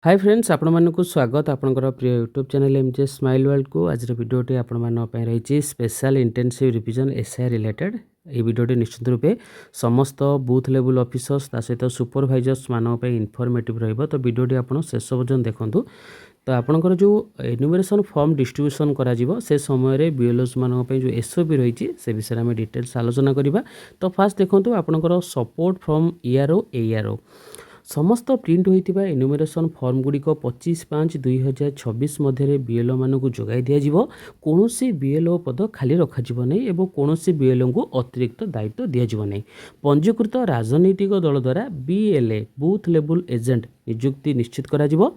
Hi friends आपण मानक स्वागत आपणकर प्रिय YouTube channel MJ smile world को आज भिडियोटी आपण रही special intensive revision SI related ये भिडियोटी निश्चित रूपे समस्त बूथ लेवल ऑफिसर्स ता सहित सुपरवाइजर्स मानक इनफॉर्मेटिव रहिबो। तो भिडियोटी आपण शेष पर्यंत देखंतु। तो आपणकर जो एनुमरेशन फॉर्म डिस्ट्रीब्यूशन करा जिवो से समय रे बीएलओस मानक जो एसओपी रही से विषय में डिटेल्स आलोचना करिबा। तो फास्ट देखंतु आपणकर सपोर्ट फ्रॉम ईआरओ एआरओ समस्त प्रिंट होता एनुमरेशन फॉर्म गुड़िक 25/5/2026 मध्य बीएलओ मानक जोगाई दिज्व। कौन बीएलओ पद खाली रखा नहीं और कौन बीएलओ को अतिरिक्त दायित्व दिज्व नहीं। पंजीकृत राजनैतिक दल द्वारा बीएलए बूथ लेवल एजेंट नियुक्ति निश्चित करा जिवो।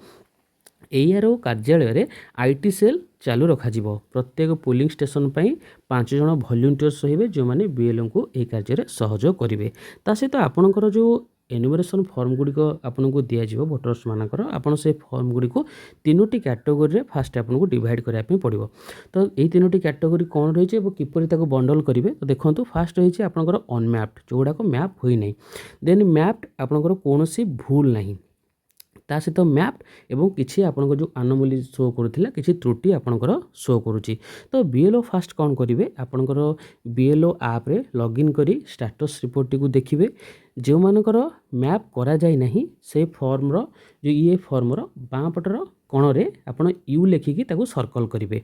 एआरओ कार्यालय रे आईटी सेल चालू रखाजिवो। प्रत्येक पोलिंग स्टेशन पर 5 जन वॉलंटियर्स रहिबे जो माने बीएलओ को यह कार्य सहयोग करेंगे। ता सहित आपणकर जो एनुमरेशन फॉर्म गुड़िक आपको दिज्व भोटर्स मानकर आपड़ से फॉर्म गुड़ी को 3टी कैटेगोरी फास्ट आपको डिवाइड करने पड़ो। तो ये 3टी कैटेगोरी कौन रही है किपर बंडल करेंगे। तो देखो फास्ट रही आपंकर अनमैप्ड जो गुड़ाक मैप होना देन मैप्ड आपंकर कौन भूल ना ता सहित मैप्ड एवं किसी आपन जो आनोमली शो करूला किसी त्रुटि आपंकर शो करुच्ची। तो बीएलओ फास्ट कौन करेंगे आपंकर बीएलओ आप रे लॉगिन करी स्टेटस रिपोर्ट को देखिए। जो मानकर मैप करा जाए नहीं से फॉर्म रो जो ये फॉर्म रो बाँ पटर कणरे आपन यू लेखिकी ताको सर्कल करेंगे।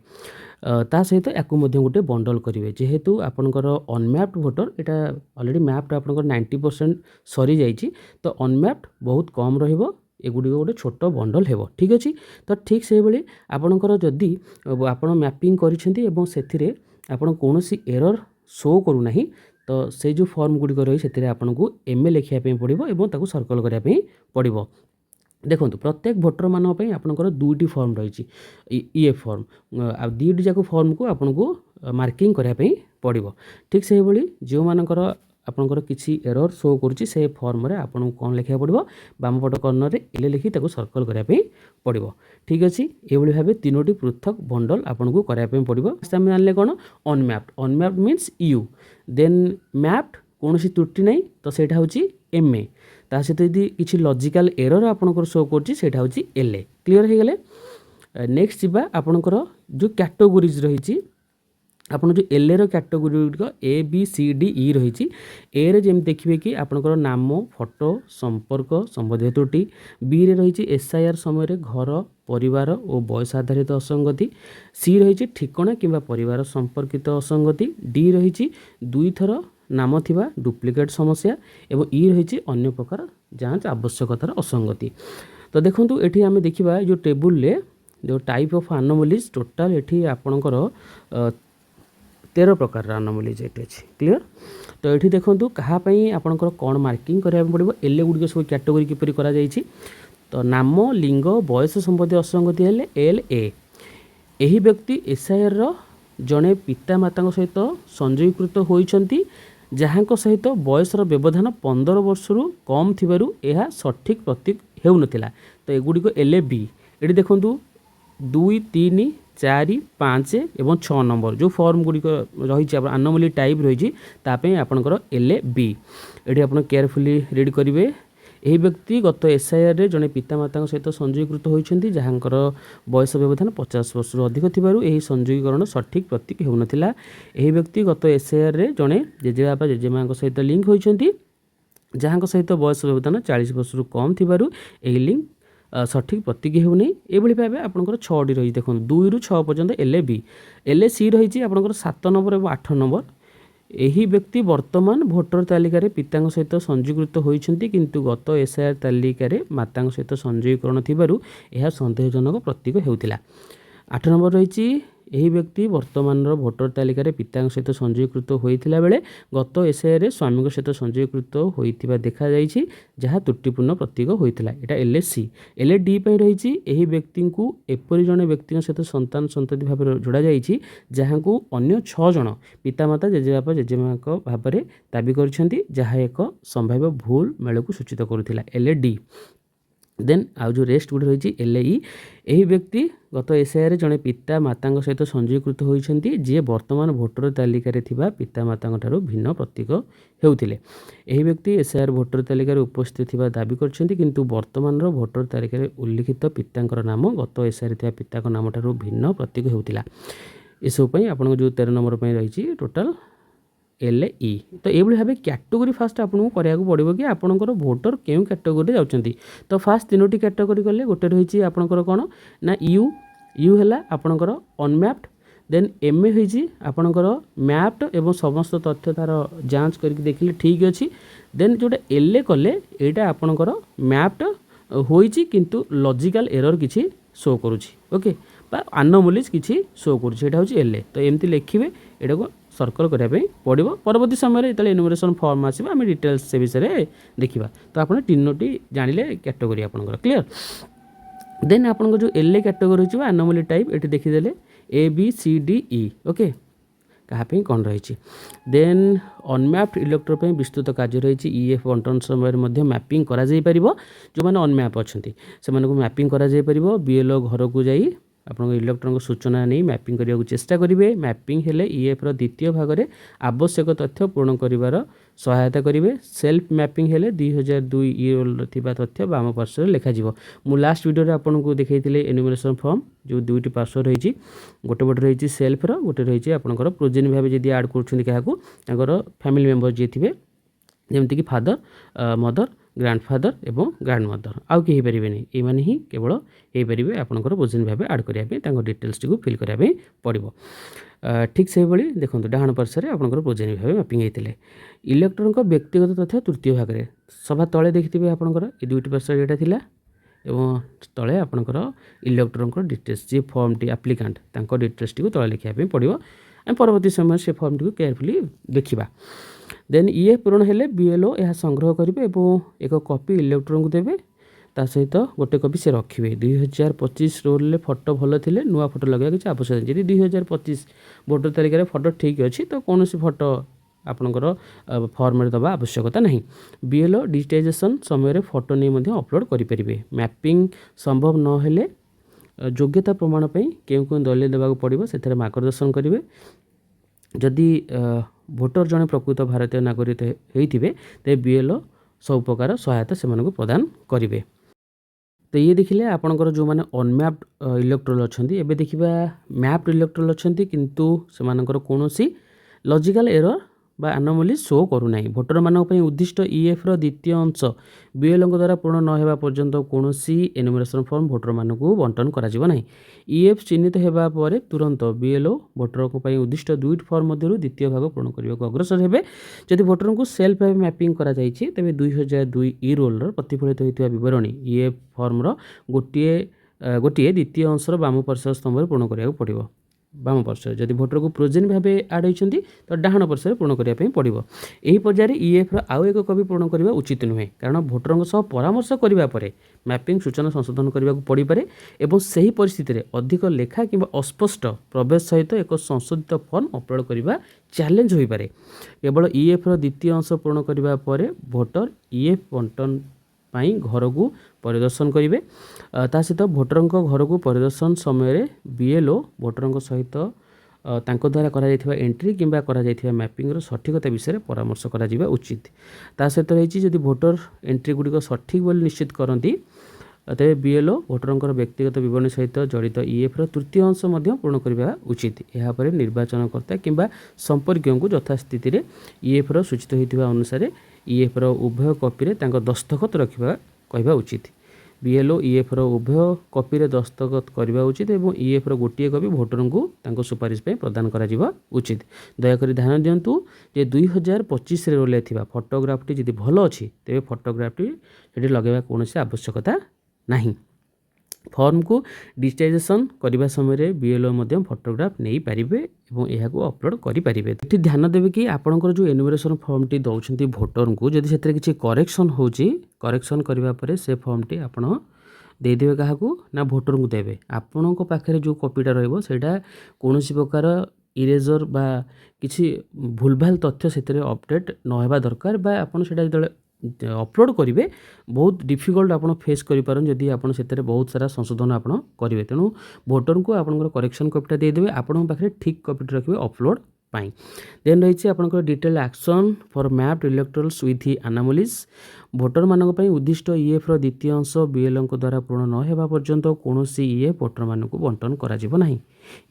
ता सहित या गोटे बंडल करेंगे जेहेतु आपंकर अनमैप्ड भोटर यहाँ ऑलरेडी मैप्ड आपंकर 90% सरी जाइए। तो अनमैप्ड बहुत कम रहिबो एगुड़ी गोटे छोट बंडल हेबो। ठीक अच्छे। तो ठीक से भाई आपणकर जदि आपण मैपिंग करें आपड़ कौन एरर शो करूना तो से जो फॉर्म गुड़िक रही से आपको एमए लिखापी पड़ो और सर्कल करने पड़ो। देखो प्रत्येक भोटर मानी आपंकर 2टी फॉर्म रही ये फॉर्म आ 2टी जाक फॉर्म को आपको मार्किंग करने पड़ो। ठीक से भाई जो मानकर आपंकर किसी एरर शो करुच्ची से फॉर्म रे आपको कौन लिखा पड़ो बाम पट कर्नर रे एल लिखी सर्कल करने पड़ो। ठीक अच्छे। ये भाव 3टी पृथक बंडल आपको करने पड़ो। आम जाने कौन unmapped means you then mapped कौन त्रुटि नहीं तो सहीटा हूँ एमए ता सहित यदि किसी लॉजिकल एरर आपंकर शो करा हूँ एलए। क्लीयर हो गले। नेक्स्ट जीवा आपंकर जो कैटेगोरीज रही आपन जो एल रो कैटेगोरी गुड़िक A B C D E रही ए रे जमी देखिए कि आपंकर नाम फोटो संपर्क संबंधित त्रुटि। बी रे रही एसआईआर समय घर परिवार और बयस आधारित असंगति। सी रही ठिकना किंबा परिवार संपर्कित असंगति। डी रही 2 थर नाम थिबा डुप्लिकेट समस्या एवं ई रही अन्य प्रकार जांच आवश्यकतार असंगति। तो देखो ये आम देखा जो टेबुल रे जो टाइप ऑफ एनोमलीज टोटाल ये आपणकर 13 प्रकार एनोमलीज ये अच्छी। क्लीयर। तो ये देखो कहाँपाई आपंकर कौन मार्किंग कराया पड़ो एल गुड़िक सब कैटेगोरी किपरि करा जाइछि। तो नाम लिंग बयस संबंधी असंगति हेले एल ए। यही व्यक्ति एसआईआर रो जड़े पिता माता सहित संजीकृत होइछंती जहाँ सहित बयसर व्यवधान 15 वर्षरू कम थिबारु यह सठिक प्रतीक हेउनथिला। तो एगुड़िक एल ए बी ये देखूँ 2 3 4 5 एवं 6 नंबर जो फॉर्म गुड़िक रही एनोमली टाइप रही आपंकर एल ए बी ये आप केयरफुली रीड करेंगे। यही व्यक्ति गत एसआईआर रे जड़े पितामाता सहित संजीकृत होइछंती जहाँकर बयस व्यवधान 50 वर्षରୁ अधिक थिबारु एही संजीकरण सठिक प्रतीक हेउनथिला। यही व्यक्ति गत एसआईआर रे जड़े जेजेबापा जेजेमा सहित लिंक होइछंती जहाँ सहित बयस व्यवधान 40 वर्षରୁ कम थिबारु एही लिंक सठिक प्रतीक हेउनी। एभली भाव आपंकर 6टी रही देखो 2 ରୁ 6 पर्यंत L A B. L A C रही आपंकर 7 नंबर और 8 नंबर। यही व्यक्ति वर्तमान भोटर तालिकार पिता सहित संजीकृत होइछंती किंतु गत एसआईआर तालिकार माता सहित संजीकरण थिबारु यह संदेहजनक प्रतीक हेउथिला। 8 नंबर रही यही व्यक्ति वर्तमान भोटर तालिकार पिता सहित संजीकृत होइथिला बेले गत एसआईआर रे स्वामी सहित संजीकृत होइथिबा देखा जाइछि जहाँ त्रुटिपूर्ण प्रतीक होइथिला। एटा एलएसी। एल डी पे रही यही व्यक्ति को एपरि जने व्यक्ति सहित संतान संतति भाव जोड़ा जाइछि जहाँ को अन्य 6 जन पितामाता जेजेबापा जेजेमा भाव दाबी करछंती जहाँ एक संभाव्य भूल मेल को सूचित करुथिला एल डी। देन आउ जो रेस्ट गुड रही एलई यही व्यक्ति गत एसआईआर जड़े पिता माता सहित संजीकृत होती जी वर्तमान भोटर तालिकार पिता माता भिन्न प्रतीक होते यही व्यक्ति एसआईआर भोटर तालिकार उपस्थित थिबा दाबी करछन्ति किंतु वर्तमान भोटर तालिकार उल्लिखित पितांकर नाम गत एसआईआर पिता नाम ठारू भिन्न प्रतीक होता एसबू आपन जो 13 नंबर पर रही टोटाल एलई तो ये भाव कैटेगोरी फास्ट आपको कराया पड़ो कि आपंकर भोटर क्यों कैटेगोरी जाउछन्ति तो फास्ट 3टी कैटेगोरी कले गोटे रही आपंकर कौन ना यू यू है आपंकर अनमैप्ड देन एमए होइछि आपंकर मैप्ड एवं समस्त तथ्य तार जांच करके देखिले ठीक अच्छी देन जोटा एलए कले यहाँ आपंकर मैप्ड होइछि किंतु लॉजिकल एरर किछि शो करुछि ओके बा अनोमलीज किछि शो करुछि एटा होछि एलए तो एमती लिखिबे एटा को सर्कल करने पड़ो परवर्ती समय जो एनुमरेशन फॉर्म आसो आम डिटेल्स से विषय में देखा तो आप 3टी जानिले कैटेगोरी आपंकर क्लियर देन आपन जो एलए कैटेगोरी हो एनोमली टाइप ये देखीदे A B C D E okay कहाँ कौन रही देन अनमैप्ड इलेक्ट्रोड विस्तृत कार्य रही ईएफ बंटन समय मैपिंग करा जाई परिबो जो मैंने अनमैप अच्छा से मैपिंग करा जाई परिबो बीएलओ घर को जाई आपन इलेक्ट्रॉन सूचना नहीं मैपिंग करने चेष्टा करेंगे मैपिंग हेले ईएफ द्वितीय भाग में आवश्यक तथ्य पूर्ण कर सहायता करेंगे सेल्फ मैपिंग हेले 2002 ईयर थिबा तथ्य बाम पार्श्व लिखा मु लास्ट वीडियो आपको देखी एनुमरेशन फॉर्म जो 2टी पार्श्व रही गोटे पटे रही सेल्फ गोटे रही आपंकर प्रोजेनी भाव जब आड कर फैमिली मेंबर जी थे जमीक फादर मदर ग्रांडफादर एवं ग्रांडमदर आउ कि पारे ये मैंने ही केवल हो पारे आपंकर प्रोजेनी भाव आड करने डिटेल्स टी फिल करने पड़ो ठीक से भाई देखो डाण पार्श्व आपंकर प्रोजेनी भाव मैपिंग होते इलेक्ट्रॉन व्यक्तिगत तथ्य तृतीय भाग में सभा तले देखिए आपंकर ये 2टी पार्श्व यहाँ थिला एवं तले आपंकर इलेक्ट्रॉन डिटेल्स जी फॉर्म टी एप्लिकांट डिटेल्स टी तले लिखापी पड़ो आम परवर्ती समय से फॉर्म टी केयरफुली देखा देन ये पूरण हेले बीएलओ यह संग्रह करेंगे और एक कॉपी इलेक्ट्रॉन को देवे ता सहित गोटे कॉपी से रखिए 2025 रोल फोटो भल थे नुआ फोटो लगे किसी आवश्यक जब 2025 भोटर तालिकार फोटो ठीक अच्छी तो कौन सी फोटो आपंकर फॉर्म में दबा आवश्यकता नहीं बीएलओ डिजिटाइजेशन समय फोटो नहीं अपलोड करेंगे मैपिंग संभव न हेले योग्यता प्रमाण क्यों क्यों दलील देवा पड़ो से मार्गदर्शन करेंगे जदि भोटर जड़े प्रकृत भारतीय नागरिक होते तेज बीएलओ सब प्रकार सहायता से प्रदान करेंगे तो ये देखिले आपंकर जो मैंने अनमैप्ड इलेक्ट्रोल अच्छा एवं देखा मैप्ड इलेक्ट्रोल अच्छा किंतु से कौन लॉजिकल एरर बा एनोमली शो करूना भोटर मान उद्दिष्ट ईएफ द्वितीय अंश बीएलओ द्वारा पूर्ण न होगा पर्यंत कौन एनुमरेशन फॉर्म भोटर मानक बंटन करा ईएफ चिन्हित होगा पर तुरंत बीएलओ भोटर उद्दिष्ट 2टी फॉर्म मध्य द्वितीय भाग पूर्ण करने को अग्रसर हेबे जदि भोटर को सेल्फ भाव मैपिंग करा तेज 2002 ई रोल प्रतिफलित होता बरणी ईएफ फॉर्म गोटे द्वितीय अंशर बाम पार्श्व स्तंभ पूर्ण करा पड़ो बाम पार्श्व जदि भोटर को प्रोजेनी भाव आड होती तो डाण पार्श्व पूर्ण करने पड़ो यही पर्यायर ईएफ आउ एक कॉपी पूर्ण करने उचित नुहे कारण भोटर सह परामर्श करने मैपिंग सूचना संशोधन करने को पड़पे और सही परिस्थिति में अधिक लेखा कि अस्पष्ट प्रवेश सहित एक संशोधित फॉर्म अपलोड करने चैलेंज हो पारे केवल ईएफ द्वितीय अंश पूर्ण करने भोटर ईएफ बंटन घर को परिदर्शन करेंगे सहित भोटर घर को परिदर्शन समय बीएलओ भोटर सहित द्वारा करा एंट्री किंबा करा मैपिंग सठिकता विषय परामर्श करा उचित ता सहित रही जदि भोटर एंट्री गुड़िक सठिक बोली निश्चित करती तेज बीएलओ भोटर व्यक्तिगत विवरणी सहित जड़ित ईएफ तृतीय अंश पूर्ण करने उचित यापर निर्वाचनकर्ता किंबा संपर्क को यथास्थिति ईएफ सूचित होता अनुसार ईएफ उभय कॉपी दस्तखत रखा कहवा उचित बीएलओ ईएफ उभय कॉपी दस्तखत करवा उचित और ईएफ गोटे कॉपी भोटर को सुपारिश प्रदान करा उचित दयाकोरी ध्यान दिंतु जे 2025 रोल थी फोटोग्राफटी जब भल अच्छी तेज फोटोग्राफटी से लगेगा कौन आवश्यकता नहीं फॉर्म को डिजिटाइजेशन करने समय बीएलओ फोटोग्राफ नहीं पारे और यह अपलोड करेंगे ये ध्यान देवे कि आपंकर जो एनुमरेशन फॉर्म टी दौरान भोटर को जब से किसी करेक्शन हो करेक्शन करने से फॉर्म टी आप देदेवे क्या ना भोटर को देवे आपण पाखे जो कॉपीटा रहा कौन प्रकार इरेजर बा किसी भूलभाल तथ्य से अपडेट न होगा दरकार बा आपड़ से ଅପଲୋଡ଼ କରିବେ ବହୁତ ଡିଫିକଲ୍ଟ ଆପଣ ଫେସ୍ କରିପାରନ୍ତି ଯଦି ଆପଣ ସେଥିରେ ବହୁତ ସାରା ସଂଶୋଧନ ଆପଣ କରିବେ। ତେଣୁ ଭୋଟରଙ୍କୁ ଆପଣଙ୍କର କରେକ୍ସନ୍ କପିଟା ଦେଇଦେବେ, ଆପଣଙ୍କ ପାଖରେ ଠିକ୍ କପିଟି ରଖିବେ ଅପଲୋଡ଼ ପାଇଁ। ଦେନ୍ ରହିଛି ଆପଣଙ୍କର detail action for map electorals with anomalies. ଭୋଟରମାନଙ୍କ ପାଇଁ ଉଦ୍ଦିଷ୍ଟ ଇଏଫ୍ର ଦ୍ୱିତୀୟ ଅଂଶ ବିଏଲ୍ଓଙ୍କ ଦ୍ୱାରା ପୂରଣ ନ ହେବା ପର୍ଯ୍ୟନ୍ତ କୌଣସି ଇଏଫ୍ ଭୋଟରମାନଙ୍କୁ ବଣ୍ଟନ କରାଯିବ ନାହିଁ।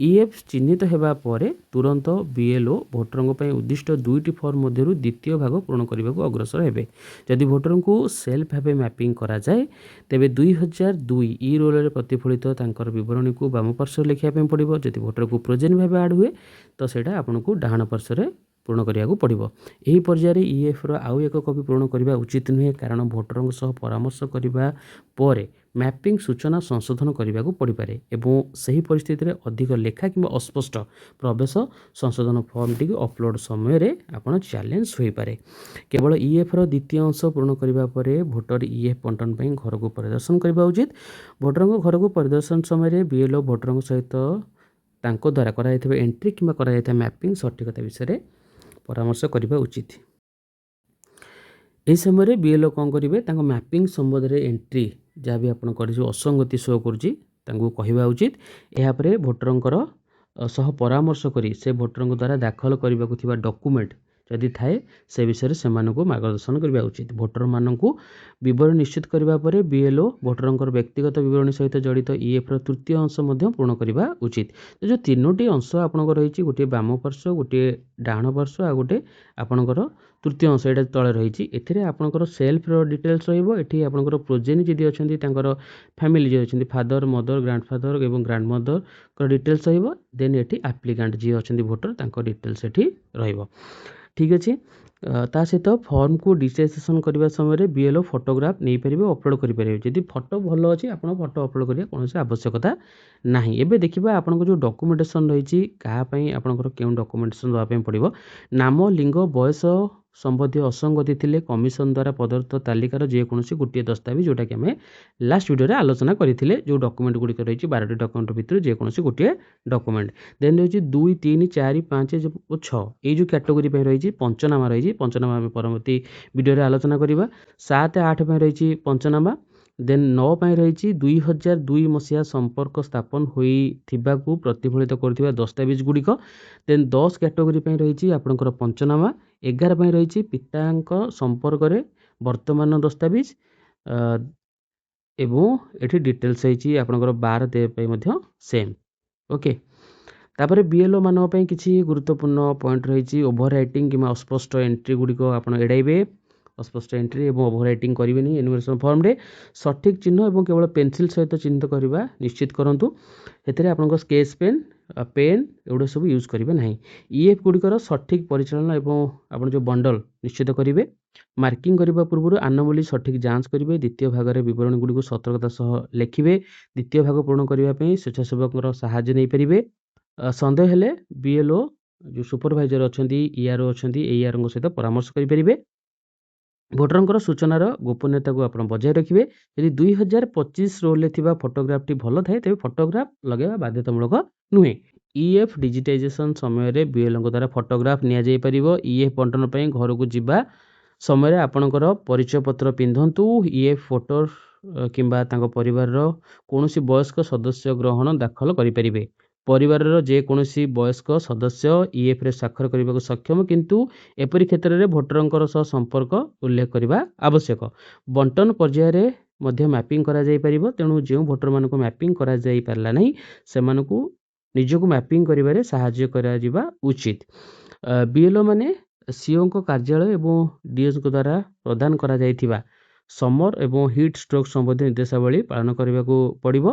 ଇଏଫ୍ ଚିହ୍ନିତ ହେବା ପରେ ତୁରନ୍ତ ବିଏଲ୍ଓ ଭୋଟରଙ୍କ ପାଇଁ ଉଦ୍ଦିଷ୍ଟ 2ଟି ଫର୍ମ ମଧ୍ୟରୁ ଦ୍ୱିତୀୟ ଭାଗ ପୂରଣ କରିବାକୁ ଅଗ୍ରସର ହେବେ। ଯଦି ଭୋଟରଙ୍କୁ ସେଲ୍ଫ ଭାବେ ମ୍ୟାପିଂ କରାଯାଏ ତେବେ 2002 ଇ ରୋଲରେ ପ୍ରତିଫଳିତ ତାଙ୍କର ବିବରଣୀକୁ ବାମ ପାର୍ଶ୍ୱରେ ଲେଖିବା ପାଇଁ ପଡ଼ିବ। ଯଦି ଭୋଟରକୁ ପ୍ରୋଜେନ୍ ଭାବେ ଆଡ଼୍ ହୁଏ ତ ସେଇଟା ଆପଣଙ୍କୁ ଡାହାଣ ପାର୍ଶ୍ୱରେ ପୂରଣ କରିବାକୁ ପଡ଼ିବ। ଏହି ପର୍ଯ୍ୟାୟରେ ଇଏଫ୍ର ଆଉ ଏକ କପି ପୂରଣ କରିବା ଉଚିତ ନୁହେଁ, କାରଣ ଭୋଟରଙ୍କ ସହ ପରାମର୍ଶ କରିବା ପରେ ମ୍ୟାପିଂ ସୂଚନା ସଂଶୋଧନ କରିବାକୁ ପଡ଼ିପାରେ ଏବଂ ସେହି ପରିସ୍ଥିତିରେ ଅଧିକ ଲେଖା କିମ୍ବା ଅସ୍ପଷ୍ଟ ପ୍ରବେଶ ସଂଶୋଧନ ଫର୍ମଟିକୁ ଅପଲୋଡ଼ ସମୟରେ ଆପଣ ଚ୍ୟାଲେଞ୍ଜ ହୋଇପାରେ। କେବଳ ଇଏଫ୍ର ଦ୍ୱିତୀୟ ଅଂଶ ପୂରଣ କରିବା ପରେ ଭୋଟର ଇଏଫ୍ ବଣ୍ଟନ ପାଇଁ ଘରକୁ ପରିଦର୍ଶନ କରିବା ଉଚିତ। ଭୋଟରଙ୍କ ଘରକୁ ପରିଦର୍ଶନ ସମୟରେ ବିଏଲ୍ଓ ଭୋଟରଙ୍କ ସହିତ ତାଙ୍କ ଦ୍ୱାରା କରାଯାଇଥିବା ଏଣ୍ଟ୍ରି କିମ୍ବା କରାଯାଇଥିବା ମ୍ୟାପିଂ ସଠିକତା ବିଷୟରେ ପରାମର୍ଶ କରିବା ଉଚିତ। ଏହି ସମୟରେ ବିଏଲ୍ଓ କ'ଣ କରିବେ, ତାଙ୍କ ମ୍ୟାପିଂ ସମ୍ବନ୍ଧରେ ଏଣ୍ଟ୍ରି ଯାହା ବି ଆପଣ କରିଯିବ ଅସଙ୍ଗତି ଶୋ କରୁଛି ତାଙ୍କୁ କହିବା ଉଚିତ। ଏହାପରେ ଭୋଟରଙ୍କର ସହ ପରାମର୍ଶ କରି ସେ ଭୋଟରଙ୍କ ଦ୍ୱାରା ଦାଖଲ କରିବାକୁ ଥିବା ଡକୁମେଣ୍ଟ ଯଦି ଥାଏ ସେ ବିଷୟରେ ସେମାନଙ୍କୁ ମାର୍ଗଦର୍ଶନ କରିବା ଉଚିତ। ଭୋଟରମାନଙ୍କୁ ବିବରଣୀ ନିଶ୍ଚିତ କରିବା ପରେ ବିଏଲ୍ଓ ଭୋଟରଙ୍କର ବ୍ୟକ୍ତିଗତ ବିବରଣୀ ସହିତ ଜଡ଼ିତ ଇଏଫ୍ର ତୃତୀୟ ଅଂଶ ମଧ୍ୟ ପୂରଣ କରିବା ଉଚିତ। ଯେଉଁ 3ଟି ଅଂଶ ଆପଣଙ୍କର ରହିଛି, ଗୋଟିଏ ବାମ ପାର୍ଶ୍ୱ, ଗୋଟିଏ ଡାହାଣ ପାର୍ଶ୍ୱ ଆଉ ଗୋଟେ ଆପଣଙ୍କର ତୃତୀୟ ଅଂଶ ଏଇଟା ତଳେ ରହିଛି। ଏଥିରେ ଆପଣଙ୍କର ସେଲ୍ଫର ଡିଟେଲ୍ସ ରହିବ। ଏଠି ଆପଣଙ୍କର ପ୍ରୋଜେନି ଯଦି ଅଛନ୍ତି ତାଙ୍କର ଫ୍ୟାମିଲି ଯିଏ ଅଛନ୍ତି ଫାଦର, ମଦର, ଗ୍ରାଣ୍ଡଫାଦର ଏବଂ ଗ୍ରାଣ୍ଡ ମଦରଙ୍କ ଡିଟେଲ୍ସ ରହିବ। ଦେନ୍ ଏଠି ଆପ୍ଲିକାଣ୍ଟ ଯିଏ ଅଛନ୍ତି ଭୋଟର ତାଙ୍କ ଡିଟେଲ୍ସ ଏଠି ରହିବ। ଠିକ୍ ଅଛି। ତା ସହିତ ଫର୍ମକୁ ଡିଜିଟାଇଜେସନ୍ କରିବା ସମୟରେ ବିଏଲ୍ଓ ଫଟୋଗ୍ରାଫ ନେଇପାରିବେ ଓ ଅପଲୋଡ଼ କରିପାରିବେ। ଯଦି ଫଟୋ ଭଲ ଅଛି ଆପଣ ଫଟୋ ଅପଲୋଡ଼ କରିବା କୌଣସି ଆବଶ୍ୟକତା ନାହିଁ। ଏବେ ଦେଖିବା ଆପଣଙ୍କ ଯେଉଁ ଡକୁମେଣ୍ଟେସନ୍ ରହିଛି କାହା ପାଇଁ ଆପଣଙ୍କର କେଉଁ ଡକୁମେଣ୍ଟେସନ୍ ଦେବା ପାଇଁ ପଡ଼ିବ। ନାମ, ଲିଙ୍ଗ, ବୟସ ସମ୍ବନ୍ଧୀୟ ଅସଙ୍ଗତି ଥିଲେ କମିଶନ ଦ୍ୱାରା ପ୍ରଦତ୍ତ ତାଲିକାର ଯେକୌଣସି ଗୋଟିଏ ଦସ୍ତାବିଜ ଯେଉଁଟାକି ଆମେ ଲାଷ୍ଟ ଭିଡ଼ିଓରେ ଆଲୋଚନା କରିଥିଲେ, ଯେଉଁ ଡକୁମେଣ୍ଟ ଗୁଡ଼ିକ ରହିଛି 12ଟି ଡକୁମେଣ୍ଟ ଭିତରୁ ଯେକୌଣସି ଗୋଟିଏ ଡକୁମେଣ୍ଟ। ଦେନ୍ ରହିଛି 2, 3, 4, 5 ଓ 6 ଏଇ ଯେଉଁ କ୍ୟାଟେଗୋରୀ ପାଇଁ ରହିଛି ପଞ୍ଚନାମା ରହିଛି। ପଞ୍ଚନାମା ଆମେ ପରବର୍ତ୍ତୀ ଭିଡ଼ିଓରେ ଆଲୋଚନା କରିବା। 7, 8 ପାଇଁ ରହିଛି ପଞ୍ଚନାମା। ଦେନ୍ 9 ପାଇଁ ରହିଛି 2002 ମସିହା ସମ୍ପର୍କ ସ୍ଥାପନ ହୋଇଥିବାକୁ ପ୍ରତିଫଳିତ କରୁଥିବା ଦସ୍ତାବିଜ ଗୁଡ଼ିକ। ଦେନ୍ 10 କ୍ୟାଟେଗୋରୀ ପାଇଁ ରହିଛି ଆପଣଙ୍କର ପଞ୍ଚନାମା। 11 ପାଇଁ ରହିଛି ପିତାଙ୍କ ସମ୍ପର୍କରେ ବର୍ତ୍ତମାନ ଦସ୍ତାବିଜ ଏବଂ ଏଠି ଡିଟେଲ୍ସ ହେଇଛି ଆପଣଙ୍କର 12 ପାଇଁ ମଧ୍ୟ ସେମ୍। ଓକେ। ତାପରେ ବିଏଲ୍ଓ ମାନଙ୍କ ପାଇଁ କିଛି ଗୁରୁତ୍ୱପୂର୍ଣ୍ଣ ପଏଣ୍ଟ ରହିଛି। ଓଭର ରାଇଟିଂ କିମ୍ବା ଅସ୍ପଷ୍ଟ ଏଣ୍ଟ୍ରି ଗୁଡ଼ିକ ଆପଣ ଏଡ଼ାଇବେ। ଅସ୍ପଷ୍ଟ ଏଣ୍ଟ୍ରି ଏବଂ ଓଭର ରାଇଟିଂ କରିବେନି ଏନୁମରେସନ୍ ଫର୍ମରେ। ସଠିକ୍ ଚିହ୍ନ ଏବଂ କେବଳ ପେନସିଲ୍ ସହିତ ଚିହ୍ନିତ କରିବା ନିଶ୍ଚିତ କରନ୍ତୁ। ଏଥିରେ ଆପଣଙ୍କ ସ୍କେଚ୍ ପେନ୍, ପେନ୍ ଏଗୁଡ଼ା ସବୁ ୟୁଜ୍ କରିବେ ନାହିଁ। ଇଏଫ୍ ଗୁଡ଼ିକର ସଠିକ୍ ପରିଚାଳନା ଏବଂ ଆପଣ ଯେଉଁ ବଣ୍ଡଲ ନିଶ୍ଚିତ କରିବେ। ମାର୍କିଂ କରିବା ପୂର୍ବରୁ ଆନୋମାଲି ସଠିକ୍ ଯାଞ୍ଚ କରିବେ। ଦ୍ୱିତୀୟ ଭାଗରେ ବିବରଣୀ ଗୁଡ଼ିକୁ ସତର୍କତା ସହ ଲେଖିବେ। ଦ୍ୱିତୀୟ ଭାଗ ପୂରଣ କରିବା ପାଇଁ ସ୍ୱେଚ୍ଛାସେବକଙ୍କର ସାହାଯ୍ୟ ନେଇପାରିବେ। ସନ୍ଦେହ ହେଲେ ବିଏଲ୍ଓ ଯେଉଁ ସୁପରଭାଇଜର ଅଛନ୍ତି, ଇଆର୍ଓ ଅଛନ୍ତି, ଏଇଆର୍ଓଙ୍କ ସହିତ ପରାମର୍ଶ କରିପାରିବେ। ଭୋଟରଙ୍କର ସୂଚନାର ଗୋପନୀୟତାକୁ ଆପଣ ବଜାୟ ରଖିବେ। ଯଦି 2025 ରୋଲରେ ଥିବା ଫଟୋଗ୍ରାଫଟି ଭଲ ଥାଏ ତେବେ ଫଟୋଗ୍ରାଫ ଲଗାଇବା ବାଧ୍ୟତାମୂଳକ ନୁହେଁ। ଇଏଫ୍ ଡିଜିଟାଇଜେସନ୍ ସମୟରେ ବିଏଲ୍ଓଙ୍କ ଦ୍ୱାରା ଫଟୋଗ୍ରାଫ ନିଆଯାଇପାରିବ। ଇଏଫ୍ ବଣ୍ଟନ ପାଇଁ ଘରକୁ ଯିବା ସମୟରେ ଆପଣଙ୍କର ପରିଚୟ ପତ୍ର ପିନ୍ଧନ୍ତୁ। ଇଏଫ୍ ଭୋଟର କିମ୍ବା ତାଙ୍କ ପରିବାରର କୌଣସି ବୟସ୍କ ସଦସ୍ୟ ଗ୍ରହଣ ଦାଖଲ କରିପାରିବେ। ପରିବାରର ଯେକୌଣସି ବୟସ୍କ ସଦସ୍ୟ ଇଏଫ୍ରେ ସ୍ୱାକ୍ଷର କରିବାକୁ ସକ୍ଷମ, କିନ୍ତୁ ଏପରି କ୍ଷେତ୍ରରେ ଭୋଟରଙ୍କର ସହ ସମ୍ପର୍କ ଉଲ୍ଲେଖ କରିବା ଆବଶ୍ୟକ। ବଣ୍ଟନ ପର୍ଯ୍ୟାୟରେ ମଧ୍ୟ ମ୍ୟାପିଂ କରାଯାଇପାରିବ। ତେଣୁ ଯେଉଁ ଭୋଟରମାନଙ୍କୁ ମ୍ୟାପିଂ କରାଯାଇପାରିଲା ନାହିଁ ସେମାନଙ୍କୁ ନିଜକୁ ମ୍ୟାପିଂ କରିବାରେ ସାହାଯ୍ୟ କରାଯିବା ଉଚିତ। ବିଏଲ୍ଓ ମାନେ ସିଓଙ୍କ କାର୍ଯ୍ୟାଳୟ ଏବଂ ଡିଓଙ୍କ ଦ୍ୱାରା ପ୍ରଦାନ କରାଯାଇଥିବା ସମର ଏବଂ ହିଟ୍ ଷ୍ଟ୍ରୋକ୍ ସମ୍ବନ୍ଧୀୟ ନିର୍ଦ୍ଦେଶାବଳୀ ପାଳନ କରିବାକୁ ପଡ଼ିବ।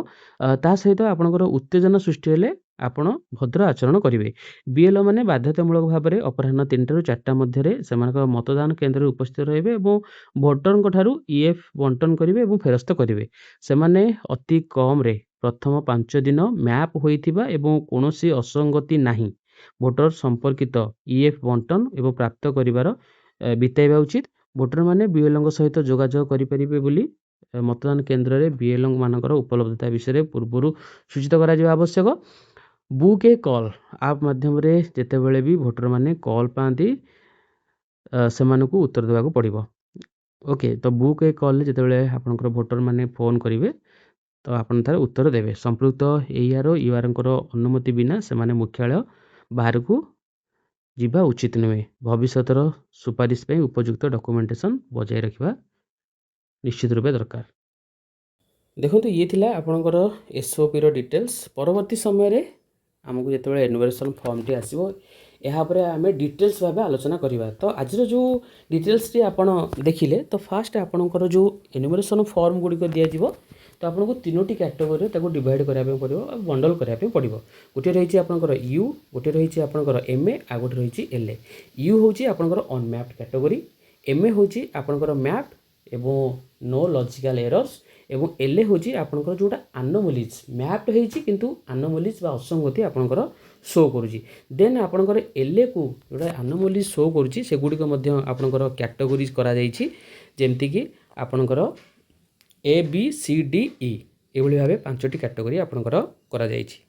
ତା ସହିତ ଆପଣଙ୍କର ଉତ୍ତେଜନା ସୃଷ୍ଟି ହେଲେ ଆପଣ ଭଦ୍ର ଆଚରଣ କରିବେ। ବିଏଲ୍ଓ ମାନେ ବାଧ୍ୟତାମୂଳକ ଭାବରେ ଅପରାହ୍ନ 3ଟାରୁ 4ଟା ମଧ୍ୟରେ ସେମାନଙ୍କର ମତଦାନ କେନ୍ଦ୍ରରେ ଉପସ୍ଥିତ ରହିବେ ଏବଂ ଭୋଟରଙ୍କ ଠାରୁ ଇଏଫ୍ ବଣ୍ଟନ କରିବେ ଏବଂ ଫେରସ୍ତ କରିବେ। ସେମାନେ ଅତି କମ୍ରେ ପ୍ରଥମ 5 ଦିନ ମ୍ୟାପ୍ ହୋଇଥିବା ଏବଂ କୌଣସି ଅସଙ୍ଗତି ନାହିଁ ଭୋଟର ସମ୍ପର୍କିତ ଇଏଫ୍ ବଣ୍ଟନ ଏବଂ ପ୍ରାପ୍ତ କରିବାର ବିତାଇବା ଉଚିତ। ଭୋଟରମାନେ ବିଏଲ୍ଓଙ୍କ ସହିତ ଯୋଗାଯୋଗ କରିପାରିବେ ବୋଲି ମତଦାନ କେନ୍ଦ୍ରରେ ବିଏଲ୍ଓ ମାନଙ୍କର ଉପଲବ୍ଧତା ବିଷୟରେ ପୂର୍ବରୁ ସୂଚିତ କରାଯିବା ଆବଶ୍ୟକ। ବୁକ୍ ଏ କଲ୍ ଆପ୍ ମାଧ୍ୟମରେ ଯେତେବେଳେ ବି ଭୋଟରମାନେ କଲ୍ ପାଆନ୍ତି ସେମାନଙ୍କୁ ଉତ୍ତର ଦେବାକୁ ପଡ଼ିବ। ओके तो बुक ए कॉल जितेबाला आपंकर भोटर मैंने फोन करेंगे तो आपन तार उत्तर देवे संपृक्त एआर यूआर अनुमति बिना से मुख्यालय बाहर को जीवा उचित नुहे भविष्यर सुपारिश पे उपयुक्त डॉक्यूमेंटेशन बजाय रखा निश्चित रूपे दरकार। देखो ये थिला आपणकर एसओपी डिटेल्स परवर्ती समय आमको जो एनुमरेशन फॉर्म टी आसो यापर आम डिटेल्स भाव आलोचना करवा। तो आज जो डिटेल्स टी आप देखिले तो फास्ट आपणकर जो एनुमरेशन फॉर्म गुड़िक दिज्व तो आपको तीनोटी कैटेगोरी डिवाइड करने पड़ो बंडल करने पड़ो। गोटे रही आपंकर यू गोटे रही आपंकर एमए आ गोटे रही एलए। यू हूँ आपंकर अनमैप्ड कैटेगोरी एमए हूँ आपंकर मैप्ड एवं नो लॉजिकल एरर्स एवं एलए हूँ आपंकर जोटा आनोमलीज मैप्ड होती किंतु आनोमलीज बा असंगति आपंकर शो करुँची। देन आपंकर एलए को जोटा आनोमलीज शो करुँची से गुड़िक आपंकर कैटेगोरीज करा जमती कि आपंकर ए बी सी डी ई ये भाव 5टी कैटेगोरी आपंकर करा जायछि।